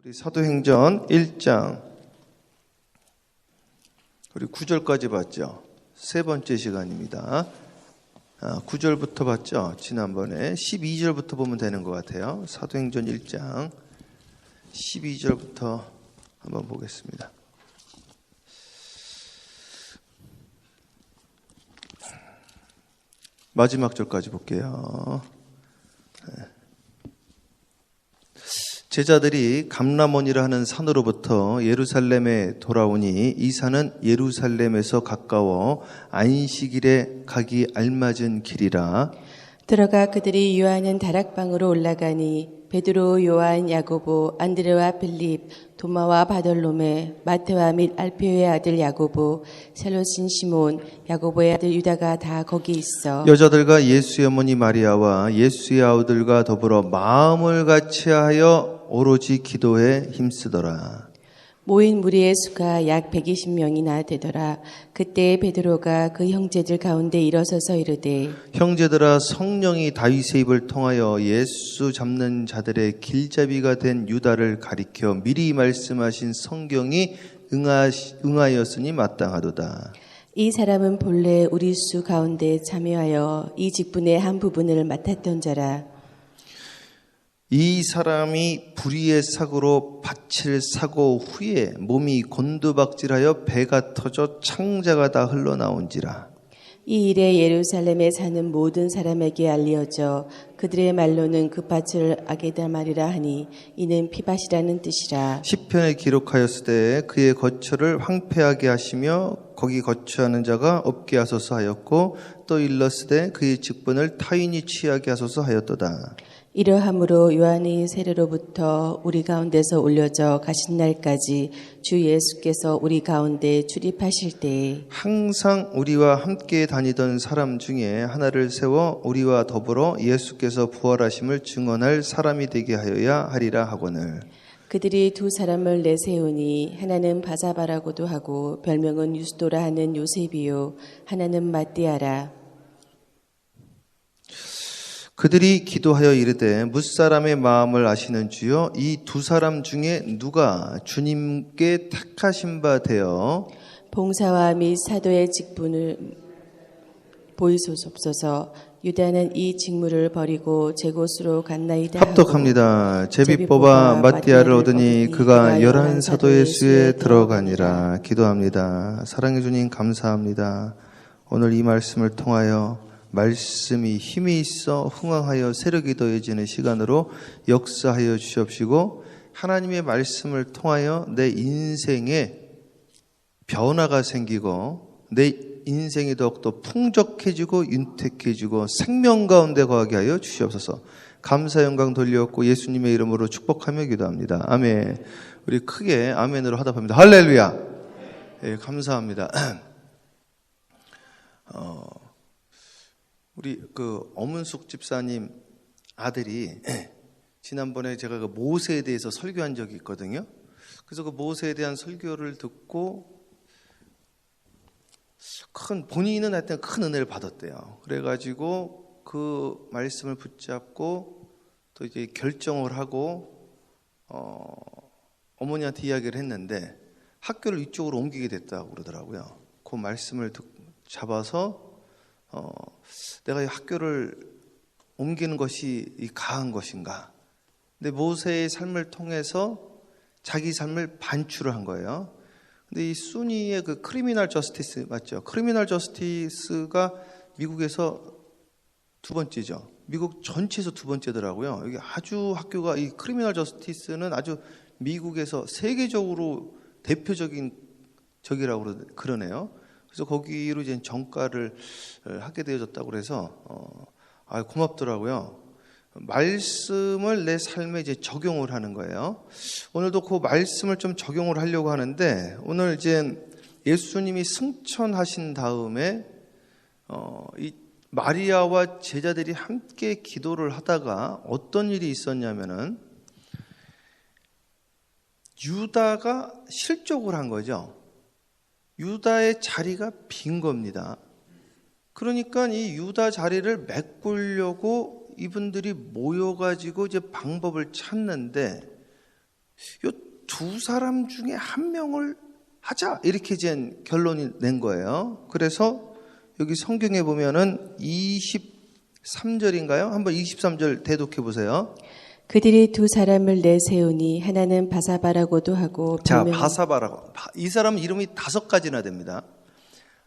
우리 사도행전 1장 우리 9절까지 봤죠. 세 번째 시간입니다. 9절부터 봤죠. 지난번에 12절부터 보면 되는 것 같아요. 사도행전 1장 12절부터 한번 보겠습니다. 마지막 절까지 볼게요. 제자들이 감람원이라 하는 산으로부터 예루살렘에 돌아오니 이 산은 예루살렘에서 가까워 안식일에 가기 알맞은 길이라. 들어가 그들이 유하는 다락방으로 올라가니 베드로, 요한, 야고보, 안드레와 빌립, 도마와 바돌로메, 마테와 및 알페오의 아들 야고보, 셀로신 시몬, 야고보의 아들 유다가 다 거기 있어. 여자들과 예수의 어머니 마리아와 예수의 아우들과 더불어 마음을 같이하여 오로지 기도에 힘쓰더라. 모인 무리의 수가 약 120명이나 되더라. 그때 베드로가 그 형제들 가운데 일어서서 이르되, 형제들아, 성령이 다윗의 입을 통하여 예수 잡는 자들의 길잡이가 된 유다를 가리켜 미리 말씀하신 성경이 응하였으니 마땅하도다. 이 사람은 본래 우리 수 가운데 참여하여 이 직분의 한 부분을 맡았던 자라. 이 사람이 불의의 사고로 밭을 사고 후에 몸이 곤두박질하여 배가 터져 창자가 다 흘러나온지라. 이 일에 예루살렘에 사는 모든 사람에게 알려져 그들의 말로는 그 밭을 아게다말이라 하니 이는 피밭이라는 뜻이라. 시편에 기록하였으되 그의 거처를 황폐하게 하시며 거기 거처하는 자가 없게 하소서 하였고 또 일렀으되 그의 직분을 타인이 취하게 하소서 하였도다. 이러함으로 요한의 세례로부터 우리 가운데서 올려져 가신 날까지 주 예수께서 우리 가운데 출입하실 때에 항상 우리와 함께 다니던 사람 중에 하나를 세워 우리와 더불어 예수께서 부활하심을 증언할 사람이 되게 하여야 하리라 하거늘. 그들이 두 사람을 내세우니 하나는 바사바라고도 하고 별명은 유스도라 하는 요셉이요 하나는 마띠아라. 그들이 기도하여 이르되 뭇사람의 마음을 아시는 주여 이 두 사람 중에 누가 주님께 택하신 바 되어 봉사와 및 사도의 직분을 보이소서없어서. 유다는 이 직무를 버리고 제 곳으로 갔나이다. 합독합니다. 제비 뽑아 마띠아를 얻으니 그가 11 사도의 수에 들어가니라. 기도합니다. 사랑해 주님 감사합니다. 오늘 이 말씀을 통하여 말씀이 힘이 있어 흥황하여 세력이 더해지는 시간으로 역사하여 주시옵시고 하나님의 말씀을 통하여 내 인생에 변화가 생기고 내 인생이 더욱더 풍족해지고 윤택해지고 생명 가운데 거하게 하여 주시옵소서. 감사 영광 돌려옵고 예수님의 이름으로 축복하며 기도합니다. 아멘. 우리 크게 아멘으로 화답합니다. 할렐루야. 네, 감사합니다. 우리 엄은숙 집사님 아들이 지난번에 제가 그 모세에 대해서 설교한 적이 있거든요. 그래서 그 모세에 대한 설교를 듣고 본인은 하여튼 큰 은혜를 받았대요. 그래가지고 그 말씀을 붙잡고 또 이제 결정을 하고 어머니한테 이야기를 했는데 학교를 이쪽으로 옮기게 됐다고 그러더라고요. 그 말씀을 잡아서 내가 이 학교를 옮기는 것이 가한 것인가? 근데 모세의 삶을 통해서 자기 삶을 반출을 한 거예요. 근데 이 순위의 그 크리미널 저스티스 맞죠? 크리미널 저스티스가 미국에서 두 번째죠. 미국 전체에서 두 번째더라고요. 이게 아주 학교가 이 크리미널 저스티스는 아주 미국에서 세계적으로 대표적인 적이라고 그러네요. 그래서 거기로 이제 전과를 하게 되어졌다고 그래서 고맙더라고요. 말씀을 내 삶에 이제 적용을 하는 거예요. 오늘도 그 말씀을 좀 적용을 하려고 하는데 오늘 이제 예수님이 승천하신 다음에 이 마리아와 제자들이 함께 기도를 하다가 어떤 일이 있었냐면은 유다가 실족을 한 거죠. 유다의 자리가 빈 겁니다. 그러니까 이 유다 자리를 메꾸려고 이분들이 모여가지고 이제 방법을 찾는데 이 두 사람 중에 한 명을 하자 이렇게 이제 결론이 낸 거예요. 그래서 여기 성경에 보면은 23절인가요? 한번 23절 대독해 보세요. 그들이 두 사람을 내세우니 하나는 바사바라고도 하고 자, 별명 바사바라고. 이 사람 이름이 5가지나 됩니다.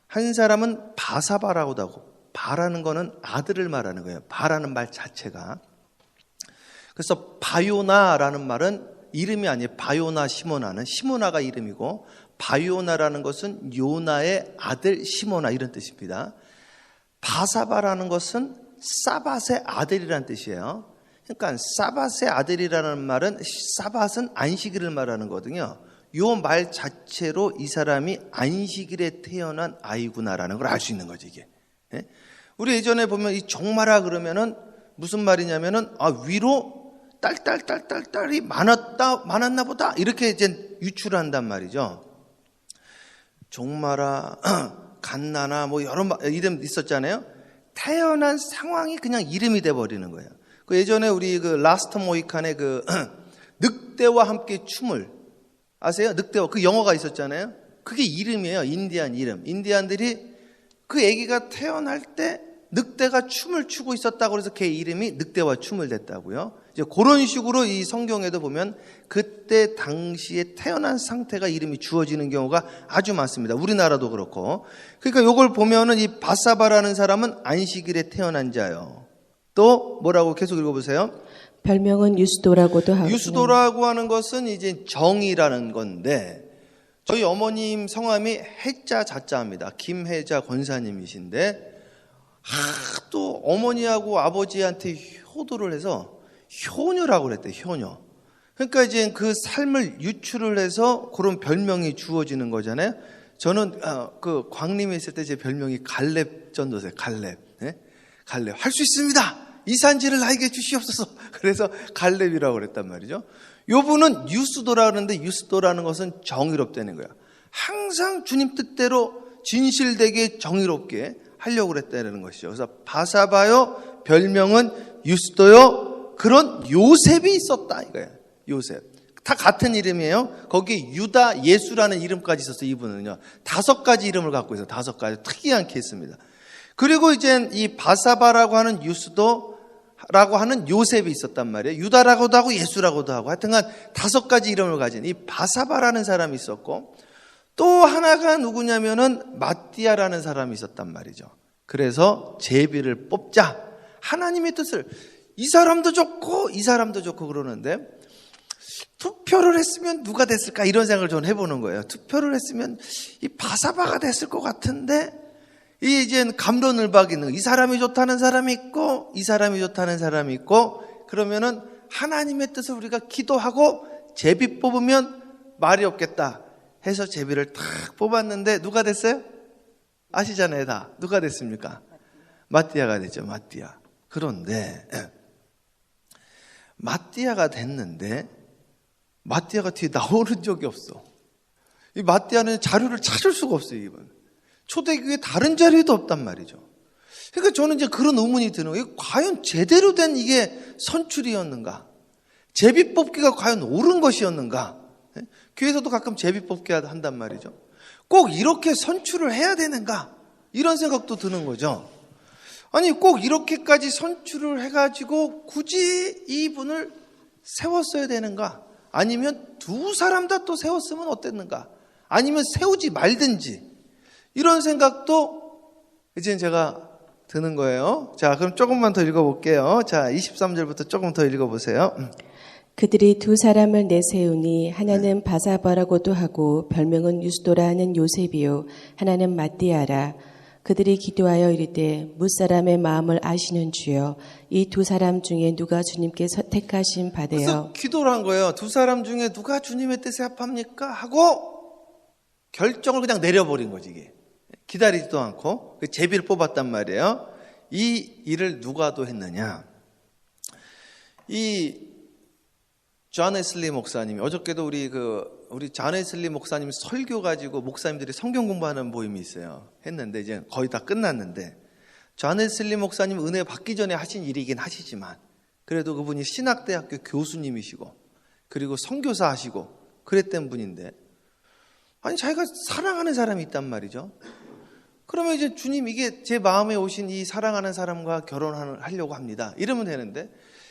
한 사람은 바사바라고도 하고, 바라는 거는 아들을 말하는 거예요. 바라는 말 자체가. 그래서 바요나라는 말은 이름이 아니에요. 바요나 시모나는 시모나가 이름이고, 바요나라는 것은 요나의 아들 시모나 이런 뜻입니다. 바사바라는 것은 사밧의 아들이라는 뜻이에요. 그러니까 사밧의 아들이라는 말은 사밧은 안식일을 말하는 거거든요. 요 말 자체로 이 사람이 안식일에 태어난 아이구나라는 걸 알 수 있는 거죠, 이게. 우리 예전에 보면 이 종마라 그러면은 무슨 말이냐면은 위로 딸이 많았나 보다 이렇게 이제 유추를 한단 말이죠. 종마라, 갓나나 뭐 여러 이름 있었잖아요. 태어난 상황이 그냥 이름이 돼 버리는 거예요. 그 예전에 우리 그 라스트 모히칸의 그 늑대와 함께 춤을 아세요? 늑대와 그 영화가 있었잖아요. 그게 이름이에요. 인디안 이름. 인디안들이 그 아기가 태어날 때 늑대가 춤을 추고 있었다고 해서 걔 이름이 늑대와 춤을 댔다고요. 이제 그런 식으로 이 성경에도 보면 그때 당시에 태어난 상태가 이름이 주어지는 경우가 아주 많습니다. 우리나라도 그렇고. 그러니까 이걸 보면은 이 바사바라는 사람은 안식일에 태어난 자요. 또 뭐라고 계속 읽어보세요. 별명은 유스도라고도 하고 유스도라고 하는 것은 이제 정이라는 건데, 저희 어머님 성함이 해자 자자입니다. 김해자 권사님이신데 또 어머니하고 아버지한테 효도를 해서 효녀라고 그랬대요. 효녀. 그러니까 이제 그 삶을 유추를 해서 그런 별명이 주어지는 거잖아요. 저는 그 광림에 있을 때 제 별명이 갈렙 전도사예요. 갈렙. 네? 갈렙. 할 수 있습니다. 이 산지를 나에게 주시옵소서. 그래서 갈렙이라고 그랬단 말이죠. 요분은 유스도라 그러는데 유스도라는 것은 정의롭다는 거예요. 항상 주님 뜻대로 진실되게 정의롭게 하려고 그랬다는 것이죠. 그래서 바사바요, 별명은 유스도요, 그런 요셉이 있었다 이거예요. 요셉. 다 같은 이름이에요. 거기 유다 예수라는 이름까지 있었어요. 이분은요. 5가지 이름을 갖고 있어요. 5가지. 특이한 케이스입니다. 그리고 이제 이 바사바라고 하는 유스도라고 하는 요셉이 있었단 말이에요. 유다라고도 하고 예수라고도 하고 하여튼간 5가지 이름을 가진 이 바사바라는 사람이 있었고, 또 하나가 누구냐면은 마띠아라는 사람이 있었단 말이죠. 그래서 제비를 뽑자. 하나님의 뜻을 이 사람도 좋고 이 사람도 좋고 그러는데 투표를 했으면 누가 됐을까 이런 생각을 좀 해보는 거예요. 투표를 했으면 이 바사바가 됐을 것 같은데 이 이제 감론을박이 있는 이 사람이 좋다는 사람이 있고 이 사람이 좋다는 사람이 있고, 그러면은 하나님의 뜻을 우리가 기도하고 제비 뽑으면 말이 없겠다 해서 제비를 탁 뽑았는데 누가 됐어요? 아시잖아요, 다. 누가 됐습니까? 마띠아가 됐죠, 마띠아. 그런데 마띠아가 됐는데 마띠아가 뒤에 나오는 적이 없어. 이 마띠아는 자료를 찾을 수가 없어요, 이분. 초대교회 다른 자료에도 없단 말이죠. 그러니까 저는 이제 그런 의문이 드는 거예요. 과연 제대로 된 이게 선출이었는가? 제비 뽑기가 과연 옳은 것이었는가? 교회에서도 가끔 제비 뽑기 한단 말이죠. 꼭 이렇게 선출을 해야 되는가? 이런 생각도 드는 거죠. 아니 꼭 이렇게까지 선출을 해가지고 굳이 이분을 세웠어야 되는가? 아니면 두 사람 다 또 세웠으면 어땠는가? 아니면 세우지 말든지 이런 생각도 이제 제가 드는 거예요. 자, 그럼 조금만 더 읽어볼게요. 자, 23절부터 조금 더 읽어보세요. 그들이 두 사람을 내세우니 하나는 바사바라고도 하고 별명은 유스도라 하는 요셉이요 하나는 마띠아라. 그들이 기도하여 이르되 뭇사람의 마음을 아시는 주여 이 두 사람 중에 누가 주님께 택하신 바되어. 그래서 기도를 한 거예요. 두 사람 중에 누가 주님의 뜻에 합합니까? 하고 결정을 그냥 내려버린 거지 이게. 기다리지도 않고 제비를 뽑았단 말이에요. 이 일을 누가 또 했느냐? 이 존 웨슬리 목사님이 어저께도 우리 존 웨슬리 목사님 설교 가지고 목사님들이 성경 공부하는 모임이 있어요. 했는데 이제 거의 다 끝났는데 존 웨슬리 목사님 은혜 받기 전에 하신 일이긴 하시지만 그래도 그분이 신학대학교 교수님이시고 그리고 선교사 하시고 그랬던 분인데, 아니 자기가 사랑하는 사람이 있단 말이죠. 그러면 이제 주님, 이게 제 마음에 오신 이 사랑하는 사람과 결혼하려고 합니다, 이러면 되는데,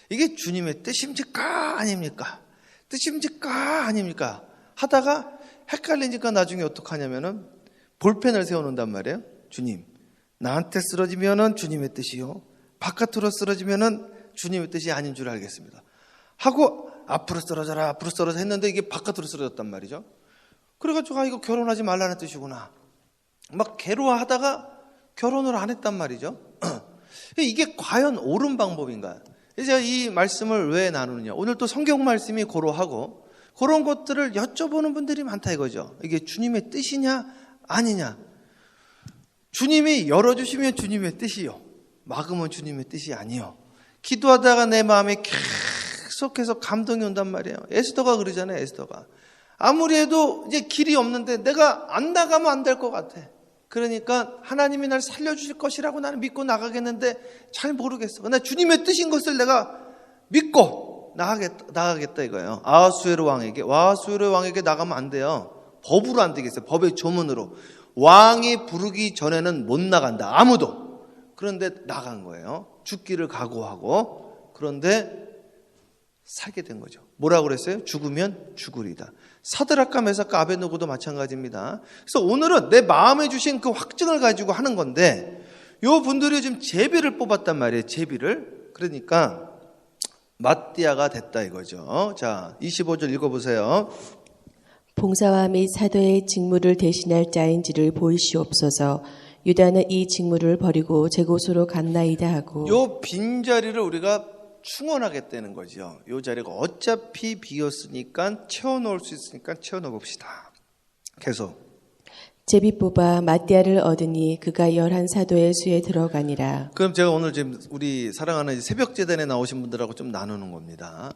이게 주님의 뜻입니까 아닙니까? 뜻입니까 아닙니까? 하다가 헷갈리니까 나중에 어떡하냐면은 볼펜을 세워놓는단 말이에요. 주님, 나한테 쓰러지면은 주님의 뜻이요, 바깥으로 쓰러지면은 주님의 뜻이 아닌 줄 알겠습니다 하고 앞으로 쓰러져라, 앞으로 쓰러져 했는데 이게 바깥으로 쓰러졌단 말이죠. 그래가지고 이거 결혼하지 말라는 뜻이구나 막 괴로워하다가 결혼을 안 했단 말이죠. 이게 과연 옳은 방법인가? 제가 이 말씀을 왜 나누느냐, 오늘 또 성경 말씀이 고로하고 그런 것들을 여쭤보는 분들이 많다 이거죠. 이게 주님의 뜻이냐 아니냐. 주님이 열어주시면 주님의 뜻이요, 막으면 주님의 뜻이 아니요. 기도하다가 내 마음에 계속해서 감동이 온단 말이에요. 에스더가 그러잖아요. 에스더가 아무리 해도 이제 길이 없는데 내가 안 나가면 안 될 것 같아. 그러니까 하나님이 날 살려주실 것이라고 나는 믿고 나가겠는데 잘 모르겠어. 그러나 주님의 뜻인 것을 내가 믿고 나가겠다 이거예요. 아하수에로 왕에게 나가면 안 돼요. 법으로 안 되겠어요. 법의 조문으로. 왕이 부르기 전에는 못 나간다, 아무도. 그런데 나간 거예요. 죽기를 각오하고. 그런데 살게 된 거죠. 뭐라고 그랬어요? 죽으면 죽으리다. 사드락과 메삭과 아벳느고도 마찬가지입니다. 그래서 오늘은 내 마음에 주신 그 확증을 가지고 하는 건데, 요 분들이 지금 제비를 뽑았단 말이에요. 제비를. 그러니까 마띠아가 됐다 이거죠. 자, 25절 읽어보세요. 봉사와 및 사도의 직무를 대신할 자인지를 보이시옵소서. 유다는 이 직무를 버리고 제 곳으로 갔나이다 하고. 요 빈자리를 우리가 충원하겠다는 거죠. 이 자리가 어차피 비었으니까 채워놓을 수 있으니까 채워넣어 봅시다. 계속. 제비 뽑아 마띠아를 얻으니 그가 11사도의 수에 들어가니라. 그럼 제가 오늘 지금 우리 사랑하는 새벽재단에 나오신 분들하고 좀 나누는 겁니다.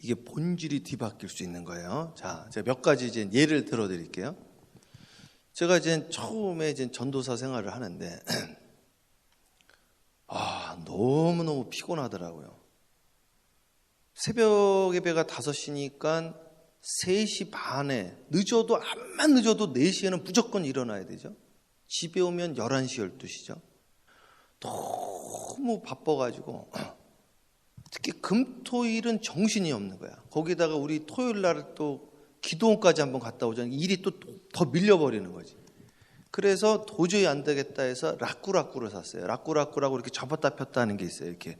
이게 본질이 뒤바뀔 수 있는 거예요. 자, 제가 몇 가지 이제 예를 들어 드릴게요. 제가 이제 처음에 이제 전도사 생활을 하는데 너무너무 피곤하더라고요. 새벽 예배가 5시니까 3시 반에 늦어도, 암만 늦어도 4시에는 무조건 일어나야 되죠. 집에 오면 11시, 12시죠. 너무 바빠가지고 특히 금토일은 정신이 없는 거야. 거기다가 우리 토요일 날 또 기도원까지 한번 갔다 오자니 일이 또 더 밀려버리는 거지. 그래서 도저히 안 되겠다 해서 라꾸라꾸를 샀어요. 라꾸라꾸라고 이렇게 접었다 폈다 하는 게 있어요. 이렇게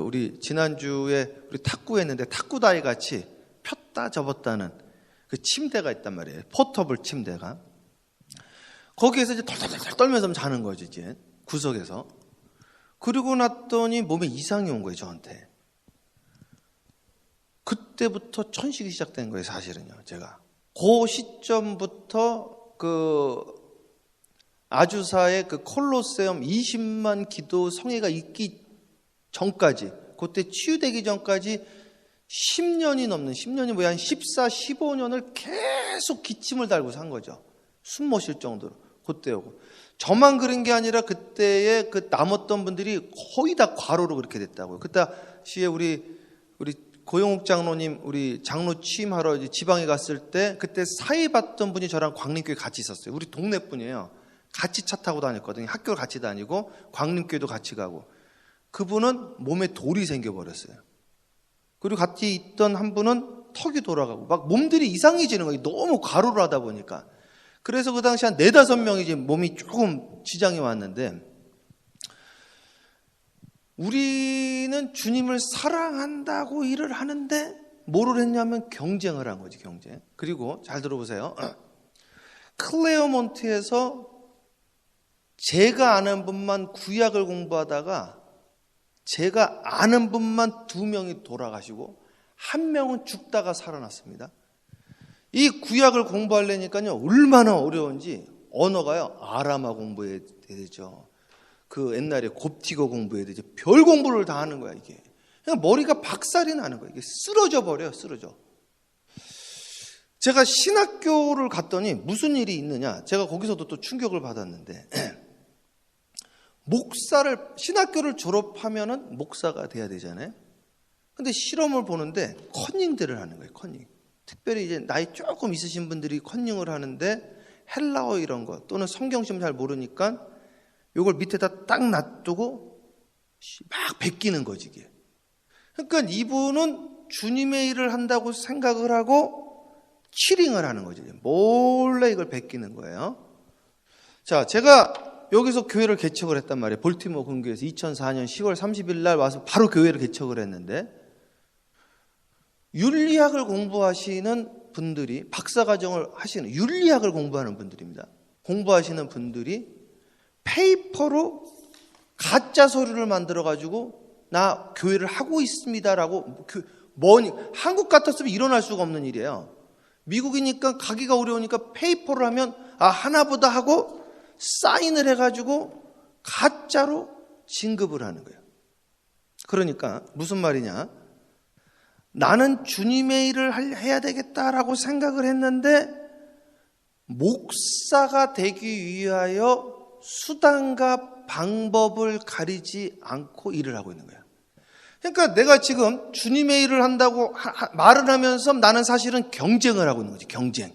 우리 지난주에 우리 탁구 했는데 탁구다이 같이 폈다 접었다는 그 침대가 있단 말이에요. 포터블 침대가. 거기에서 이제 덜덜덜 떨면서 자는 거지, 이제 구석에서. 그리고 났더니 몸에 이상이 온 거예요, 저한테. 그때부터 천식이 시작된 거예요, 사실은요. 제가 그 시점부터 아주사의 콜로세움 20만 기도 성회가 있기 전까지, 그때 치유되기 전까지 10년이 넘는, 10년이 뭐야, 한 14, 15년을 계속 기침을 달고 산 거죠. 숨 못 쉴 정도로. 그때하고. 저만 그런 게 아니라 그때에 남았던 분들이 거의 다 과로로 그렇게 됐다고요. 그때 시에 우리 고영욱 장로님, 우리 장로 취임하러 이제 지방에 갔을 때 그때 사회 봤던 분이 저랑 광림교회 같이 있었어요. 우리 동네 분이에요. 같이 차 타고 다녔거든요. 학교를 같이 다니고 광림교회도 같이 가고. 그분은 몸에 돌이 생겨버렸어요. 그리고 같이 있던 한 분은 턱이 돌아가고 막 몸들이 이상해지는 거예요. 너무 과로를 하다 보니까. 그래서 그 당시 한 4-5명이 이제 몸이 조금 지장이 왔는데, 우리는 주님을 사랑한다고 일을 하는데 뭐를 했냐면 경쟁을 한 거지, 경쟁. 그리고 잘 들어보세요. 클레어몬트에서 제가 아는 분만 구약을 공부하다가 제가 아는 분만 2명이 돌아가시고 1명은 죽다가 살아났습니다. 이 구약을 공부하려니까요, 얼마나 어려운지. 언어가요, 아람어 공부해야 되죠. 옛날에 곱티거 공부해야 되죠. 별 공부를 다 하는 거야, 이게. 그냥 머리가 박살이 나는 거야. 이게 쓰러져 버려요, 쓰러져. 제가 신학교를 갔더니 무슨 일이 있느냐. 제가 거기서도 또 충격을 받았는데, 신학교를 졸업하면은 목사가 돼야 되잖아요. 근데 실험을 보는데 컨닝들을 하는 거예요. 컨닝. 특별히 이제 나이 조금 있으신 분들이 컨닝을 하는데 헬라어 이런 거 또는 성경시험 잘 모르니까 요걸 밑에다 딱 놔두고 막 베끼는 거지 이게. 그러니까 이분은 주님의 일을 한다고 생각을 하고 치링을 하는 거죠. 몰래 이걸 베끼는 거예요. 자, 제가 여기서 교회를 개척을 했단 말이에요. 볼티모어 근교에서 2004년 10월 30일 날 와서 바로 교회를 개척을 했는데, 윤리학을 공부하시는 분들이, 박사과정을 하시는 윤리학을 공부하는 분들입니다. 공부하시는 분들이 페이퍼로 가짜 서류를 만들어가지고 나 교회를 하고 있습니다라고, 한국 같았으면 일어날 수가 없는 일이에요. 미국이니까 가기가 어려우니까 페이퍼를 하면 하나보다 하고 사인을 해가지고 가짜로 진급을 하는 거예요. 그러니까 무슨 말이냐, 나는 주님의 일을 해야 되겠다라고 생각을 했는데 목사가 되기 위하여 수단과 방법을 가리지 않고 일을 하고 있는 거야. 그러니까 내가 지금 주님의 일을 한다고 말을 하면서 나는 사실은 경쟁을 하고 있는 거지. 경쟁.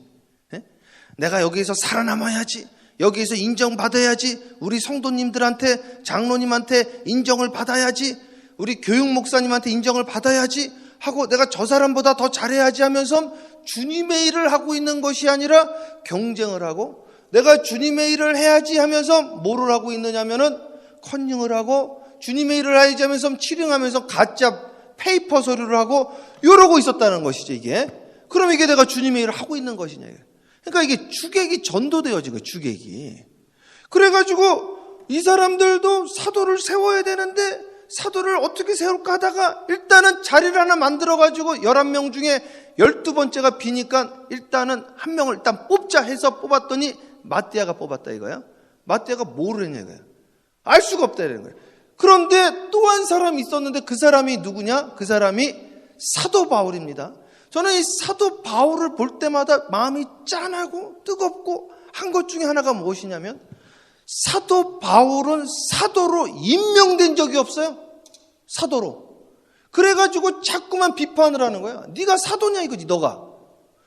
내가 여기에서 살아남아야지, 여기에서 인정받아야지, 우리 성도님들한테, 장로님한테 인정을 받아야지, 우리 교육 목사님한테 인정을 받아야지 하고 내가 저 사람보다 더 잘해야지 하면서 주님의 일을 하고 있는 것이 아니라 경쟁을 하고, 내가 주님의 일을 해야지 하면서 뭐를 하고 있느냐면은 컨닝을 하고, 주님의 일을 해야지 하면서 치링하면서 가짜 페이퍼 서류를 하고 이러고 있었다는 것이죠, 이게. 그럼 이게 내가 주님의 일을 하고 있는 것이냐. 그러니까 이게 주객이 전도되어진 거예요, 주객이. 그래가지고 이 사람들도 사도를 세워야 되는데 사도를 어떻게 세울까 하다가 일단은 자리를 하나 만들어가지고 11명 중에 12번째가 비니까 일단은 한 명을 일단 뽑자 해서 뽑았더니 마띠아가 뽑았다 이거야. 마띠아가 뭐를 했냐 이거야. 알 수가 없다 이런 거야. 그런데 또 한 사람이 있었는데 그 사람이 누구냐? 그 사람이 사도 바울입니다. 저는 이 사도 바울을 볼 때마다 마음이 짠하고 뜨겁고 한 것 중에 하나가 무엇이냐면, 사도 바울은 사도로 임명된 적이 없어요. 사도로. 그래가지고 자꾸만 비판을 하는 거야. 네가 사도냐 이거지, 너가.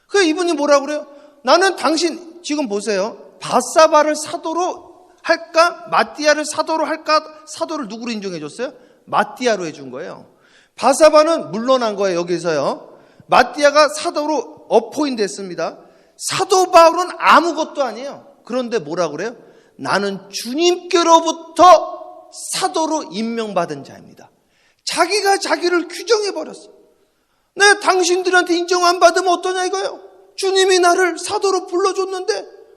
그래서 이분이 뭐라고 그래요? 나는 당신, 지금 보세요. 바사바를 사도로 할까? 마띠아를 사도로 할까? 사도를 누구로 인정해 줬어요? 마띠아로 해준 거예요. 바사바는 물러난 거예요, 여기서요. 마띠아가 사도로 어포인 됐습니다. 사도 바울은 아무것도 아니에요. 그런데 뭐라고 그래요? 나는 주님께로부터 사도로 임명받은 자입니다. 자기가 자기를 규정해버렸어. 내가 당신들한테 인정 안 받으면 어떠냐 이거예요. 주님이 나를 사도로 불러줬는데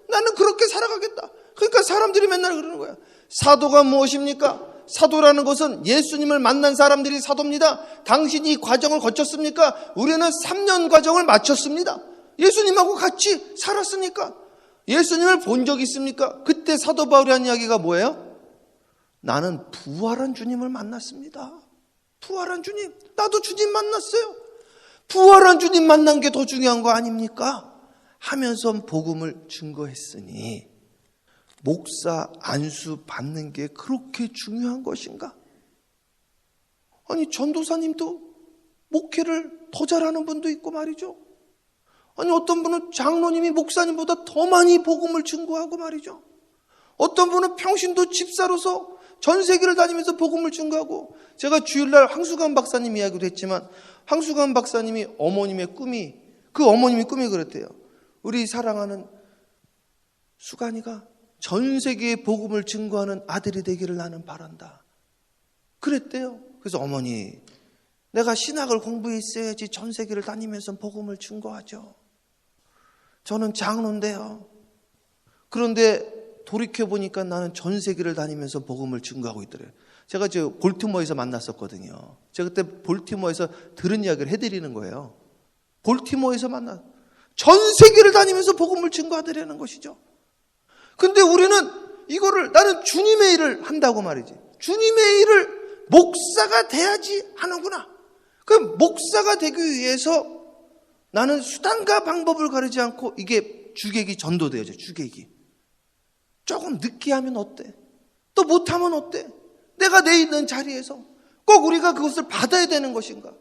나는 그렇게 살아가겠다. 그러니까 사람들이 맨날 그러는 거야. 사도가 무엇입니까? 사도라는 것은 예수님을 만난 사람들이 사도입니다. 당신이 이 과정을 거쳤습니까? 우리는 3년 과정을 마쳤습니다. 예수님하고 같이 살았으니까. 예수님을 본 적 있습니까? 그때 사도 바울이 한 이야기가 뭐예요? 나는 부활한 주님을 만났습니다. 부활한 주님. 나도 주님 만났어요. 부활한 주님 만난 게 더 중요한 거 아닙니까? 하면서 복음을 증거했으니 목사 안수 받는 게 그렇게 중요한 것인가? 아니, 전도사님도 목회를 더 잘하는 분도 있고 말이죠. 아니, 어떤 분은 장로님이 목사님보다 더 많이 복음을 증거하고 말이죠. 어떤 분은 평신도 집사로서 전 세계를 다니면서 복음을 증거하고, 제가 주일날 황수관 박사님 이야기도 했지만 황수관 박사님이 어머님의 꿈이, 그 어머님이 꿈이 그랬대요. 우리 사랑하는 수관이가 전 세계에 복음을 증거하는 아들이 되기를 나는 바란다. 그랬대요. 그래서 어머니, 내가 신학을 공부했어야지 전 세계를 다니면서 복음을 증거하죠. 저는 장로인데요. 그런데 돌이켜보니까 나는 전 세계를 다니면서 복음을 증거하고 있더래요. 제가 볼티모어에서 만났었거든요. 제가 그때 볼티모어에서 들은 이야기를 해드리는 거예요. 볼티모어에서 전 세계를 다니면서 복음을 증거하더라는 것이죠. 근데 우리는 이거를, 나는 주님의 일을 한다고 말이지. 주님의 일을 목사가 돼야지 하는구나. 그 목사가 되기 위해서 나는 수단과 방법을 가리지 않고, 이게 주객이 전도되어져. 주객이 조금 늦게 하면 어때? 또 못하면 어때? 내가 내 있는 자리에서 꼭 우리가 그것을 받아야 되는 것인가?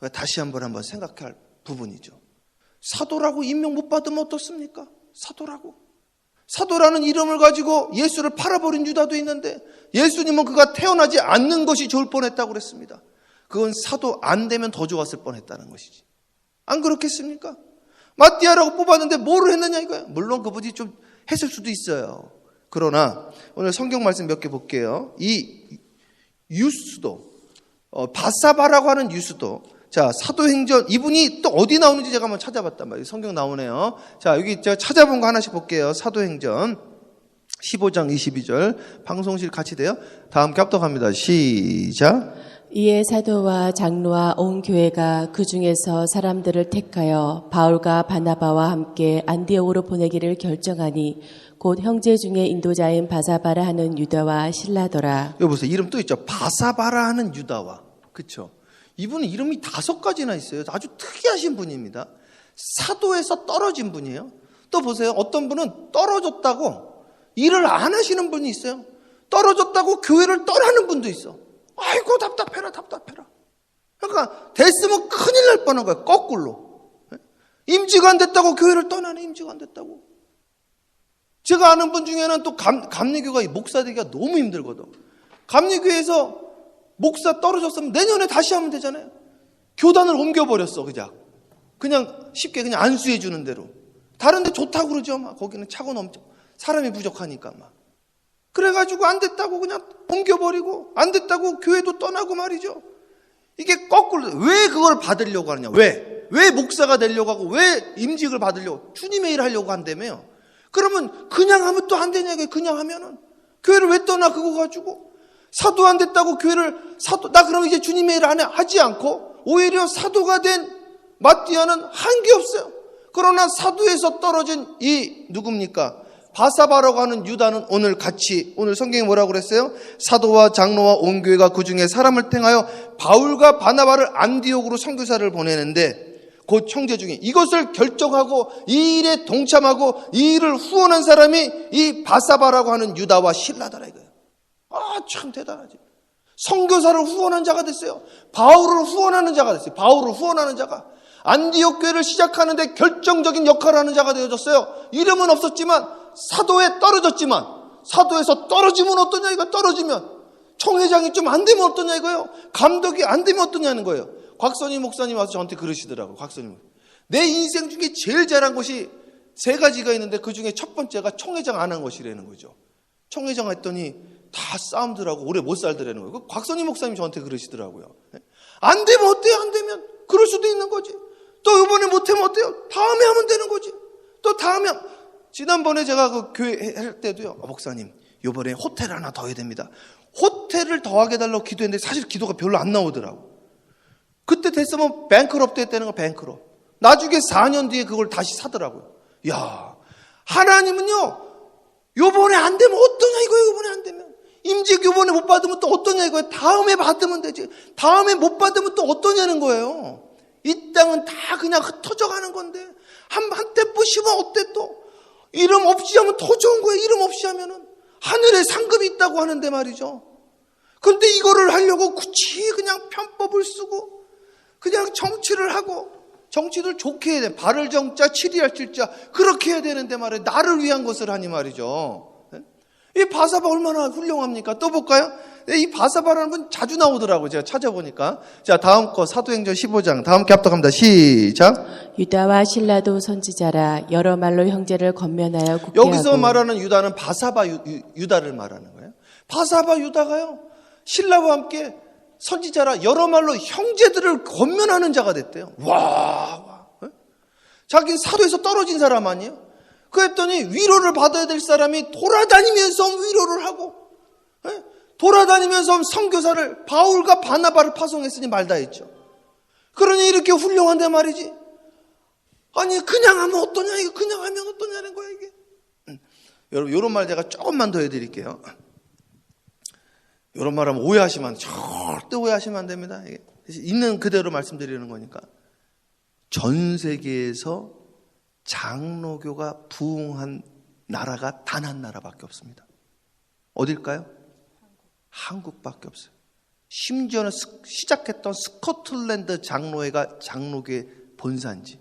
다시 한번 생각할 부분이죠. 사도라고 임명 못 받으면 어떻습니까? 사도라는 이름을 가지고 예수를 팔아버린 유다도 있는데 예수님은 그가 태어나지 않는 것이 좋을 뻔했다고 그랬습니다. 그건 사도 안 되면 더 좋았을 뻔했다는 것이지. 안 그렇겠습니까? 마띠아라고 뽑았는데 뭐를 했느냐 이거야. 물론 그분이 좀 했을 수도 있어요. 그러나 오늘 성경 말씀 몇 개 볼게요. 이 유스도 바사바라고 하는 유스도, 자, 사도행전 이분이 또 어디 나오는지 제가 한번 찾아봤단 말이에요. 성경 나오네요. 자, 여기 제가 찾아본 거 하나씩 볼게요. 사도행전 15장 22절. 방송실 같이 돼요? 다 함께 합독합니다. 시작. 이에 사도와 장로와 온 교회가 그 중에서 사람들을 택하여 바울과 바나바와 함께 안디옥으로 보내기를 결정하니 곧 형제 중에 인도자인 바사바라 하는 유다와 실라더라. 여기 보세요. 이름 또 있죠. 바사바라 하는 유다와. 그렇죠. 이분은 이름이 5가지나 있어요. 아주 특이하신 분입니다. 사도에서 떨어진 분이에요. 또 보세요. 어떤 분은 떨어졌다고 일을 안 하시는 분이 있어요. 떨어졌다고 교회를 떠나는 분도 있어. 아이고 답답해라. 그러니까 됐으면 큰일 날 뻔한 거야. 거꾸로. 임지가 안 됐다고 교회를 떠나네. 임지가 안 됐다고. 제가 아는 분 중에는 또 감리교가 목사 되기가 너무 힘들거든. 감리교에서 목사 떨어졌으면 내년에 다시 하면 되잖아요. 교단을 옮겨버렸어. 그냥 쉽게 그냥 안수해 주는 대로. 다른 데 좋다고 그러죠. 막 거기는 차고 넘쳐. 사람이 부족하니까 막. 그래가지고 안 됐다고 그냥 옮겨버리고 안 됐다고 교회도 떠나고 말이죠. 이게 거꾸로. 왜 그걸 받으려고 하느냐. 왜 목사가 되려고 하고 왜 임직을 받으려고. 주님의 일을 하려고 한다며요. 그러면 그냥 하면 또 안 되냐. 그냥 하면은. 교회를 왜 떠나 그거 가지고. 사도 안 됐다고 교회를 나 그럼 이제 주님의 일을 하지 않고 오히려 사도가 된 마띠아는 한 게 없어요. 그러나 사도에서 떨어진 이 누굽니까? 바사바라고 하는 유다는 오늘 성경에 뭐라고 그랬어요? 사도와 장로와 온 교회가 그 중에 사람을 택하여 바울과 바나바를 안디옥으로 선교사를 보내는데 곧 형제 중에 이것을 결정하고 이 일에 동참하고 이 일을 후원한 사람이 이 바사바라고 하는 유다와 실라더라 이거예요. 참 대단하지. 선교사를 후원한 자가 됐어요. 바울을 후원하는 자가 됐어요. 바울을 후원하는 자가 안디옥 교회를 시작하는데 결정적인 역할을 하는 자가 되어졌어요. 이름은 없었지만 사도에 떨어졌지만 사도에서 떨어지면 어떠냐 이거. 떨어지면 총회장이 좀 안 되면 어떠냐 이거예요. 감독이 안 되면 어떠냐는 거예요. 곽선희 목사님 와서 저한테 그러시더라고요. 곽선희 내 인생 중에 제일 잘한 것이 3가지가 있는데 그 중에 첫 번째가 총회장 안 한 것이라는 거죠. 총회장 했더니 다 싸움들하고 오래 못 살더라는 거예요. 곽선희 목사님 저한테 그러시더라고요. 안 되면 어때요? 안 되면 그럴 수도 있는 거지. 또 이번에 못하면 어때요? 다음에 하면 되는 거지. 또 다음에 지난번에 제가 그 교회 할 때도요. 목사님 이번에 호텔 하나 더 해야 됩니다. 호텔을 더 하게 달라고 기도했는데 사실 기도가 별로 안 나오더라고. 그때 됐으면 뱅크럽트 했다는 거. 뱅크럽. 나중에 4년 뒤에 그걸 다시 사더라고요. 야, 하나님은요 요번에 안 되면 어떠냐 이거예요. 요번에 안 되면 임직 요번에 못 받으면 또 어떠냐 이거예요. 다음에 받으면 되지. 다음에 못 받으면 또 어떠냐는 거예요. 이 땅은 다 그냥 흩어져 가는 건데 한때 뿌시면 어때 또. 이름 없이 하면 더 좋은 거예요. 이름 없이 하면은 하늘에 상급이 있다고 하는데 말이죠. 근데 이거를 하려고 굳이 그냥 편법을 쓰고 그냥 정치를 하고 정치를 좋게 해야 돼. 발을 정자 치리할 칠자 그렇게 해야 되는데 말이에요. 나를 위한 것을 하니 말이죠. 이 바사바 얼마나 훌륭합니까? 또 볼까요? 이 바사바라는 분 자주 나오더라고요. 제가 찾아보니까. 자, 다음 거 사도행전 15장. 다 함께 합독합니다. 시작. 유다와 실라도 선지자라 여러 말로 형제를 권면하여 국회하고. 여기서 말하는 유다는 바사바 유다를 말하는 거예요. 바사바 유다가요. 신라와 함께 선지자라 여러 말로 형제들을 권면하는 자가 됐대요. 와. 자기는 사도에서 떨어진 사람 아니에요? 그랬더니 위로를 받아야 될 사람이 돌아다니면서 위로를 하고 돌아다니면서 선교사를 바울과 바나바를 파송했으니 말다 했죠. 그러니 이렇게 훌륭한데 말이지. 아니 그냥 하면 어떠냐 이거. 그냥 하면 어떠냐는 거야 이게. 여러분 이런 말 제가 조금만 더 해드릴게요. 이런 말하면 오해하시면 절대 오해하시면 안 됩니다. 이게 있는 그대로 말씀드리는 거니까. 전 세계에서 장로교가 부흥한 나라가 단 한 나라밖에 없습니다. 어딜까요? 한국밖에 없어요. 심지어는 시작했던 스코틀랜드 장로회가 장로교의 본산지.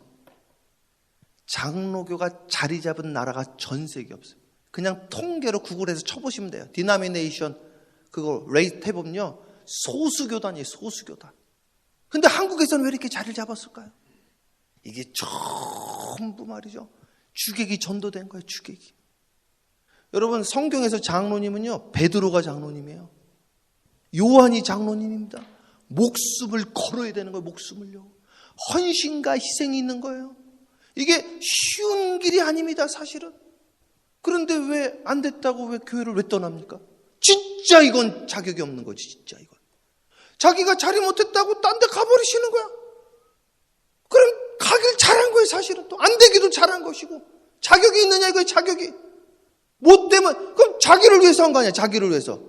장로교가 자리 잡은 나라가 전 세계에 없어요. 그냥 통계로 구글에서 쳐보시면 돼요. 디나미네이션 그거 레이트 해보면요, 소수교단이에요. 소수교단. 근데 한국에서는 왜 이렇게 자리를 잡았을까요? 이게 전부 말이죠, 주객이 전도된 거예요. 주객이. 여러분, 성경에서 장로님은요, 베드로가 장로님이에요. 요한이 장로님입니다. 목숨을 걸어야 되는 거예요. 목숨을요. 헌신과 희생이 있는 거예요. 이게 쉬운 길이 아닙니다, 사실은. 그런데 왜 안 됐다고 왜 교회를 왜 떠납니까? 진짜 이건 자격이 없는 거지. 진짜 이건 자기가 자리 못했다고 딴 데 가버리시는 거야. 그럼 가길 잘한 거예요. 사실은 또 안 되기도 잘한 것이고. 자격이 있느냐 이거예요. 자격이 못 되면 그럼 자기를 위해서 한 거 아니야. 자기를 위해서.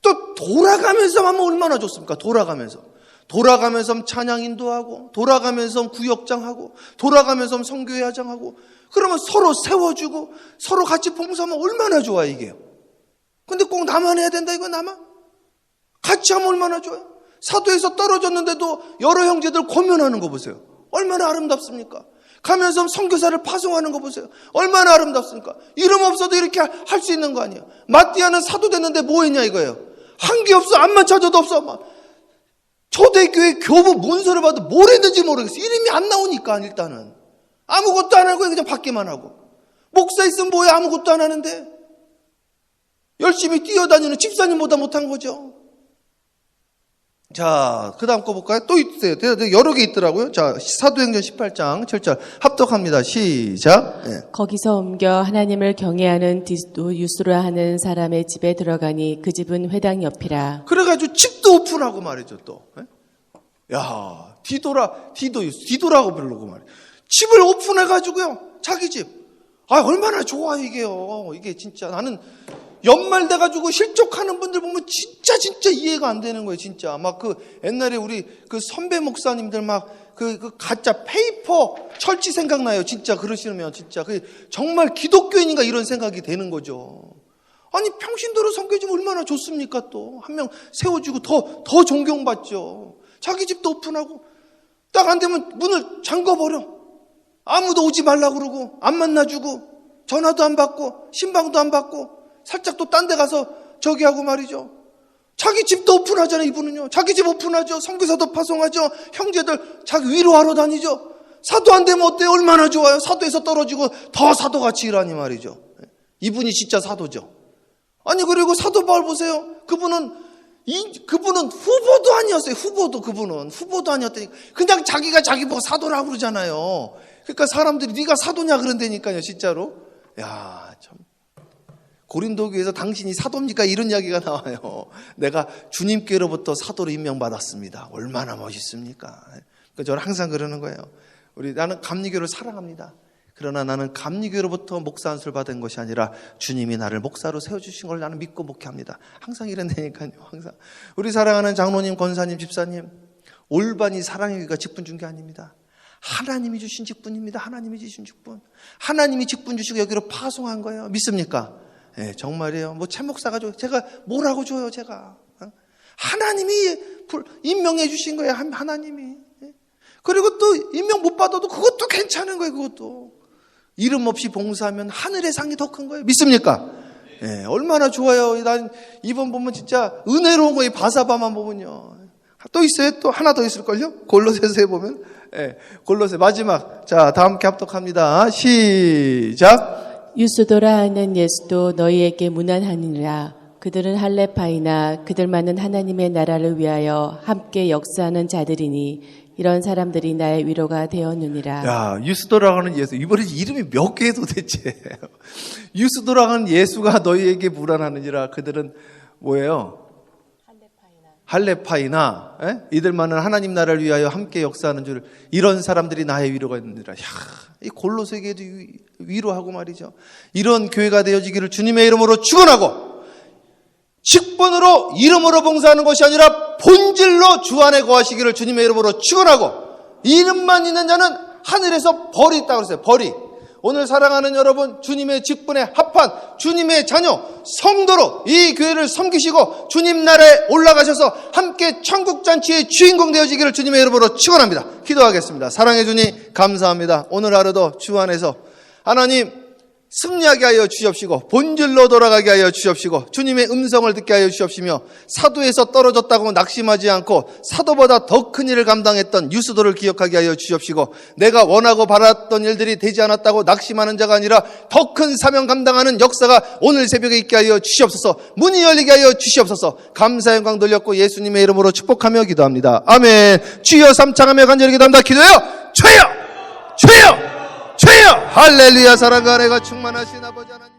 또 돌아가면서 하면 얼마나 좋습니까? 돌아가면서 찬양 인도하고, 돌아가면서 구역장하고, 돌아가면서 선교회장하고, 그러면 서로 세워주고 서로 같이 봉사하면 얼마나 좋아 이게요. 근데 꼭 나만 해야 된다 이거. 나만 같이 하면 얼마나 좋아요. 사도에서 떨어졌는데도 여러 형제들 고면하는 거 보세요. 얼마나 아름답습니까? 가면서 선교사를 파송하는 거 보세요. 얼마나 아름답습니까? 이름 없어도 이렇게 할 수 있는 거 아니에요. 마띠아는 사도 됐는데 뭐 했냐 이거예요. 한 게 없어. 암만 찾아도 없어. 막 초대교회 교부 문서를 봐도 뭘 했는지 모르겠어. 이름이 안 나오니까. 일단은 아무것도 안 하고 그냥 받기만 하고. 목사 있으면 뭐해. 아무것도 안 하는데 열심히 뛰어다니는 집사님보다 못한 거죠. 자, 그 다음 거 볼까요? 또 있어요. 여러 개 있더라고요. 자, 사도행전 18장 7절 합독합니다. 시작. 네. 거기서 옮겨 하나님을 경외하는 디도 유스라 하는 사람의 집에 들어가니 그 집은 회당 옆이라. 그래가지고 집도 오픈하고 말이죠. 또 야, 디도라고 부르고 말이에요. 집을 오픈해가지고요, 자기 집. 아, 얼마나 좋아 이게요. 이게 진짜 나는 연말 돼가지고 실족하는 분들 보면 진짜 이해가 안 되는 거예요. 진짜 막 그 옛날에 우리 그 선배 목사님들 막 그 가짜 페이퍼 철치 생각나요. 진짜 그러시면 진짜 그 정말 기독교인인가 이런 생각이 되는 거죠. 아니, 평신도로 섬겨주면 얼마나 좋습니까? 또 한 명 세워주고 더 존경받죠. 자기 집도 오픈하고 딱 안 되면 문을 잠궈버려. 아무도 오지 말라고 그러고 안 만나주고 전화도 안 받고 신방도 안 받고 살짝 또 딴 데 가서 저기 하고 말이죠. 자기 집도 오픈하잖아요. 이분은요. 자기 집 오픈하죠. 선교사도 파송하죠. 형제들 자기 위로하러 다니죠. 사도 안 되면 어때요? 얼마나 좋아요. 사도에서 떨어지고 더 사도같이 일하니 말이죠. 이분이 진짜 사도죠. 아니, 그리고 사도 바울 보세요. 그분은 후보도 아니었어요. 후보도 아니었다니까. 그냥 자기가 자기 보고 사도라고 그러잖아요. 그러니까 사람들이 네가 사도냐 그런다니까요. 진짜로. 야, 참. 고린도교에서 당신이 사도입니까? 이런 이야기가 나와요. 내가 주님께로부터 사도로 임명받았습니다. 얼마나 멋있습니까? 그러니까 저는 항상 그러는 거예요. 나는 감리교를 사랑합니다. 그러나 나는 감리교로부터 목사 안수를 받은 것이 아니라 주님이 나를 목사로 세워주신 걸 나는 믿고 목회합니다. 항상 이런다니까요. 항상. 우리 사랑하는 장로님, 권사님, 집사님, 올바니 사랑의 귀가 직분 준 게 아닙니다. 하나님이 주신 직분입니다. 하나님이 주신 직분. 하나님이 직분 주시고 여기로 파송한 거예요. 믿습니까? 네, 정말이에요. 뭐 참 목사가 줘요. 제가 뭐라고 줘요, 제가. 하나님이 임명해 주신 거예요. 하나님이. 그리고 또 임명 못 받아도 그것도 괜찮은 거예요. 그것도. 이름 없이 봉사하면 하늘의 상이 더 큰 거예요. 믿습니까? 네, 얼마나 좋아요. 난 이번 보면 진짜 은혜로운 거예요. 바사바만 보면요. 또 있어요? 또 하나 더 있을걸요? 골로새서에 보면. 네, 골로새 마지막. 자, 다 함께 합독합니다. 시작. 유스도라 하는 예수도 너희에게 무난하니라. 그들은 할레파이나 그들만은 하나님의 나라를 위하여 함께 역사하는 자들이니 이런 사람들이 나의 위로가 되었느니라. 야, 유스도라고 하는 예수. 이번에 이름이 몇 개예요 도대체. 유스도라고 하는 예수가 너희에게 무난하느니라. 그들은 뭐예요? 할레파이나 이들만은 하나님 나라를 위하여 함께 역사하는 줄, 이런 사람들이 나의 위로가 있느니라. 이 골로새에게도 위로하고 말이죠. 이런 교회가 되어지기를 주님의 이름으로 축원하고, 직분으로 이름으로 봉사하는 것이 아니라 본질로 주 안에 거하시기를 주님의 이름으로 축원하고, 이름만 있는 자는 하늘에서 벌이 있다고 그랬어요. 벌이. 오늘 사랑하는 여러분, 주님의 직분에 합한 주님의 자녀, 성도로 이 교회를 섬기시고 주님 나라에 올라가셔서 함께 천국잔치의 주인공 되어지기를 주님의 이름으로 축원합니다. 기도하겠습니다. 사랑해 주님 감사합니다. 오늘 하루도 주 안에서 하나님 승리하게 하여 주시옵시고 본질로 돌아가게 하여 주시옵시고 주님의 음성을 듣게 하여 주시옵시며 사도에서 떨어졌다고 낙심하지 않고 사도보다 더 큰 일을 감당했던 유스도를 기억하게 하여 주시옵시고 내가 원하고 바랐던 일들이 되지 않았다고 낙심하는 자가 아니라 더 큰 사명 감당하는 역사가 오늘 새벽에 있게 하여 주시옵소서. 문이 열리게 하여 주시옵소서. 감사 영광 돌렸고 예수님의 이름으로 축복하며 기도합니다. 아멘. 주여 삼창하며 간절히 기도합니다. 기도해요. 주여 주여 주여 할렐루야. 사랑과 은혜가 충만하신 아버지 하나님.